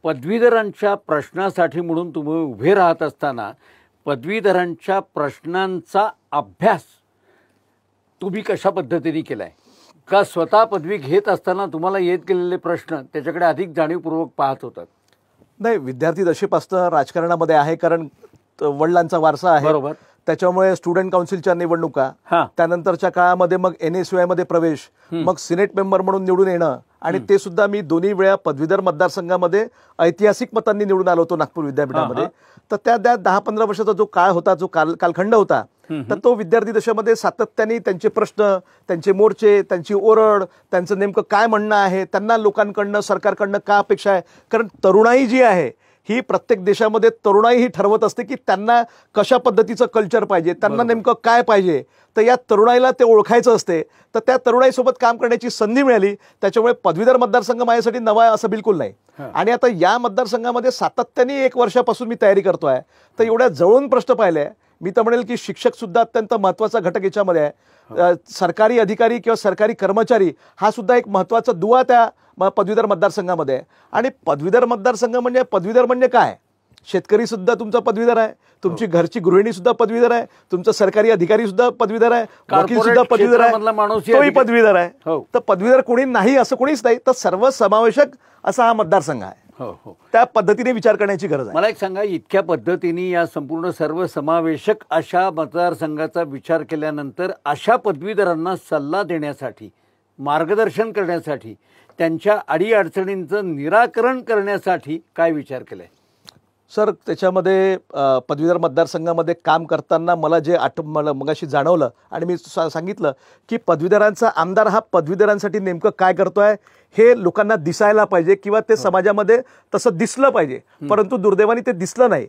पदवीधरांच्या प्रश्नासाठी म्हणून तुम्ही उभे राहत असताना पदवीधरांच्या प्रश्नांचा अभ्यास तुम्ही कशा पद्धतीने केला आहे का स्वतः पदवी घेत असताना तुम्हाला येत गेलेले प्रश्न त्याच्याकडे अधिक जाणीवपूर्वक पाहत होतात? नाही, विद्यार्थी दशेपासून राजकारणामध्ये आहे, कारण वडिलांचा वारसा आहे. बरोबर. त्याच्यामुळे स्टुडंट काउन्सिलच्या निवडणुका, त्यानंतरच्या काळामध्ये मग NSUI मध्ये प्रवेश, मग सिनेट मेंबर म्हणून निवडून येणं, आणि ते सुद्धा मी दोन्ही वेळा पदवीधर मतदारसंघामध्ये ऐतिहासिक मतांनी निवडून आलो होतो नागपूर विद्यापीठामध्ये. तर त्या 10-15 वर्षाचा जो काळ होता, जो कालखंड होता, तर तो विद्यार्थी दशेमध्ये सातत्याने त्यांचे प्रश्न, त्यांचे मोर्चे, त्यांची ओरड, त्यांचं नेमकं काय म्हणणं आहे, त्यांना लोकांकडनं सरकारकडनं का अपेक्षा आहे. कारण तरुणाई जी आहे ही प्रत्येक देशामध्ये तरुणाई ही ठरवत असते की त्यांना कशा पद्धतीचं कल्चर पाहिजे, त्यांना नेमकं काय पाहिजे. तर या तरुणाईला ते ओळखायचं असते. तर त्या तरुणाईसोबत काम करण्याची संधी मिळाली. त्याच्यामुळे पदवीधर मतदारसंघ माझ्यासाठी नवा आहे असं बिलकुल नाही. आणि आता या मतदारसंघामध्ये सातत्याने 1 वर्षापासून मी तयारी करतोय. तर एवढ्या जवळून प्रश्न पाहिले. मी तर म्हणेल की शिक्षक सुद्धा अत्यंत महत्त्वाचा घटक याच्यामध्ये आहे. सरकारी अधिकारी किंवा सरकारी कर्मचारी हा सुद्धा एक महत्त्वाचा दुवा त्या पदवीधर मतदारसंघामध्ये आहे. आणि पदवीधर मतदारसंघ म्हणजे पदवीधर म्हणजे काय? शेतकरी सुद्धा तुमचा पदवीधर आहे, तुमची घरची गृहिणी सुद्धा पदवीधर आहे, तुमचा सरकारी अधिकारी सुद्धा पदवीधर आहे, वकील सुद्धा पदवीधर आहे, तोही पदवीधर आहे. तर पदवीधर कोणी नाही असं कोणीच नाही. तर सर्वसमावेशक असा हा मतदारसंघ आहे. त्या पद्धतीने विचार करण्याची गरज आहे. मला एक सांगा, इतक्या पद्धतीने या संपूर्ण सर्वसमावेशक अशा मतदारसंघाचा विचार केल्यानंतर अशा पदवीधरांना सल्ला देण्यासाठी, मार्गदर्शन करण्यासाठी, त्यांच्या अडीअडचणींचं निराकरण करण्यासाठी काय विचार केलाय? सर, त्याच्यामध्ये पदवीधर मतदारसंघामध्ये काम करताना मला जे मला मगाशी जाणवलं आणि मी सांगितलं की पदवीधरांचा आमदार हा पदवीधरांसाठी नेमकं काय करतोय हे लोकांना दिसायला पाहिजे किंवा ते समाजामध्ये तसं दिसलं पाहिजे. परंतु दुर्दैवाने ते दिसलं नाही.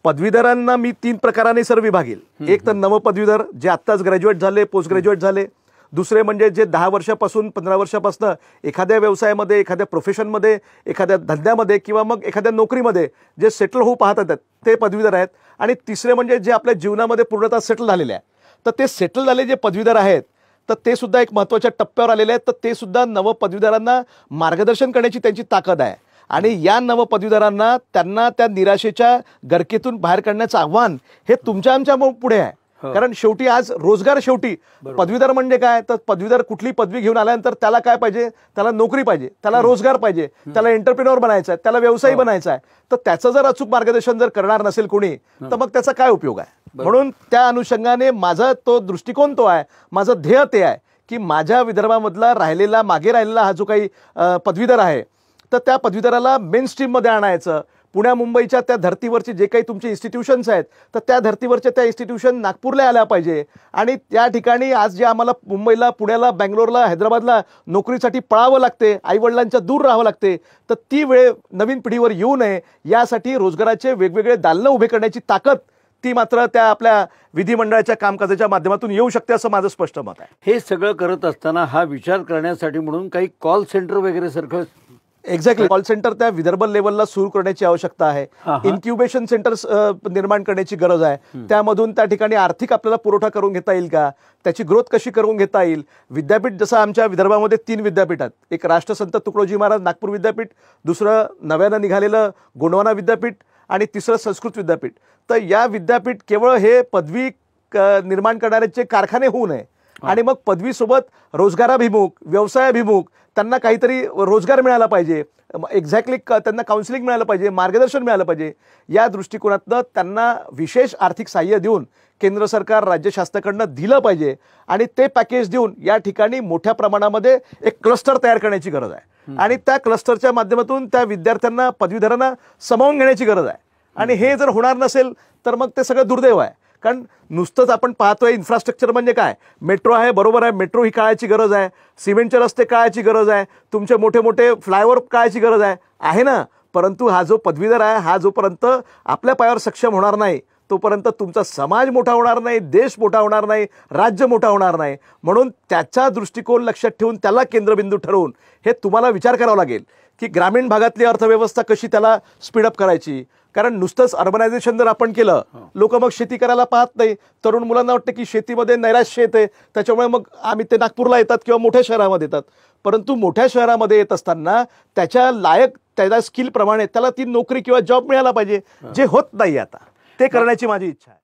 पदवीधरांना मी 3 प्रकाराने सर विभागेल. एक तर नवपदवीधर जे आत्ताच ग्रॅज्युएट झाले, पोस्ट ग्रॅज्युएट झाले. दुसरे म्हणजे जे 10 वर्षापासून 15 वर्षापासून एखाद्या व्यवसायामध्ये, एखाद्या प्रोफेशनमध्ये, एखाद्या धंद्यामध्ये किंवा मग एखाद्या नोकरीमध्ये जे सेटल होऊ पाहत आहेत ते पदवीधर आहेत. आणि तिसरे म्हणजे जे आपल्या जीवनामध्ये पूर्णतः सेटल झालेले आहेत. तर ते सेटल झाले जे पदवीधर आहेत तर ते सुद्धा एक महत्त्वाच्या टप्प्यावर आलेले आहेत. तर ते सुद्धा नवपदवीधरांना मार्गदर्शन करण्याची त्यांची ताकद आहे. आणि या नवपदवीधरांना त्यांना त्या निराशेच्या गर्केतून बाहेर काढण्याचं आव्हान हे तुमच्या आमच्या पुढे आहे. कारण शेवटी आज रोजगार, शेवटी पदवीधर म्हणजे काय, तर पदवीधर कुठली पदवी घेऊन आल्यानंतर त्याला काय पाहिजे, त्याला नोकरी पाहिजे, त्याला रोजगार पाहिजे, त्याला एंटरप्रेन्योर बनायचं आहे, त्याला व्यवसायी बनायचा आहे. तर त्याचं जर अचूक मार्गदर्शन जर करणार नसेल कोणी तर मग त्याचा काय उपयोग आहे. म्हणून त्या अनुषंगाने माझा तो दृष्टिकोन तो आहे, माझं ध्येय ते आहे की माझ्या विदर्भामधला राहिलेला, मागे राहिलेला हा जो काही पदवीधर आहे तर त्या पदवीधराला मेन स्ट्रीममध्ये आणायचं. पुण्या मुंबईच्या त्या धर्तीवरचे जे काही तुमचे इन्स्टिट्यूशन्स आहेत तर त्या धर्तीवरच्या त्या इन्स्टिट्यूशन नागपूरला आल्या पाहिजे. आणि त्या ठिकाणी आज जे आम्हाला मुंबईला, पुण्याला, बँगलोरला, हैदराबादला नोकरीसाठी पळावं लागते, आईवडिलांच्या दूर राहावं लागते, तर ती वेळ नवीन पिढीवर येऊ नये यासाठी रोजगाराचे वेगवेगळे दालनं उभे करण्याची ताकद ती मात्र त्या आपल्या विधिमंडळाच्या कामकाजाच्या माध्यमातून येऊ शकते असं माझं स्पष्ट मत आहे. हे सगळं करत असताना हा विचार करण्यासाठी म्हणून काही कॉल सेंटर वगैरे सारखं एक्झॅक्टली कॉल सेंटर त्या विदर्भ लेवलला सुरू करण्याची आवश्यकता आहे. इन्क्युबेशन सेंटर्स निर्माण करण्याची गरज आहे. त्यामधून त्या ठिकाणी आर्थिक आपल्याला पुरवठा करून घेता येईल का, त्याची ग्रोथ कशी करून घेता येईल. विद्यापीठ जसं आमच्या विदर्भामध्ये 3 विद्यापीठ आहेत. एक राष्ट्रसंत तुकडोजी महाराज नागपूर विद्यापीठ, दुसरं नव्यानं निघालेलं गोंडवाना विद्यापीठ आणि तिसरं संस्कृत विद्यापीठ. तर या विद्यापीठ केवळ हे पदवी निर्माण करणाऱ्यांचे कारखाने होऊ नये आणि मग पदवीसोबत रोजगाराभिमुख, व्यवसायाभिमुख त्यांना काहीतरी रोजगार मिळाला पाहिजे, एक्झॅक्टली त्यांना काउन्सिलिंग मिळालं पाहिजे, मार्गदर्शन मिळालं पाहिजे. या दृष्टिकोनातनं त्यांना विशेष आर्थिक सहाय्य देऊन केंद्र सरकार, राज्य शासनाकडनं दिलं पाहिजे. आणि ते पॅकेज देऊन या ठिकाणी मोठ्या प्रमाणामध्ये एक क्लस्टर तयार करण्याची गरज आहे. आणि त्या क्लस्टरच्या माध्यमातून त्या विद्यार्थ्यांना, पदवीधरांना सामावून घेण्याची गरज आहे. आणि हे जर होणार नसेल तर मग ते सगळं दुर्दैव आहे. कारण नुसतंच आपण पाहतोय इन्फ्रास्ट्रक्चर म्हणजे काय, मेट्रो आहे, बरोबर आहे, मेट्रो ही काळाची गरज आहे, सिमेंटचे रस्ते काळाची गरज आहे, तुमचे मोठे मोठे फ्लायओव्हर काळाची गरज आहे ना. परंतु हा जो पदवीधर आहे हा जोपर्यंत आपल्या पायावर सक्षम होणार नाही तोपर्यंत तुमचा समाज मोठा होणार नाही, देश मोठा होणार नाही, राज्य मोठा होणार नाही. म्हणून त्याचा दृष्टिकोन लक्षात ठेवून त्याला केंद्रबिंदू ठरवून हे तुम्हाला विचार करावा लागेल की ग्रामीण भागातली अर्थव्यवस्था कशी त्याला स्पीडअप करायची, कारण नुसतंच अर्बनायझेशन जर आपण केलं, लोक मग शेती करायला पाहत नाही. तरुण मुलांना वाटतं की शेतीमध्ये नैराश्य येते, त्याच्यामुळे मग आम्ही ते नागपूरला येतात किंवा मोठ्या शहरामध्ये येतात. परंतु मोठ्या शहरामध्ये येत असताना त्याच्या लायक त्याच्या स्किलप्रमाणे त्याला ती नोकरी किंवा जॉब मिळायला पाहिजे, जे होत नाही आता. ते करण्याची माझी इच्छा आहे.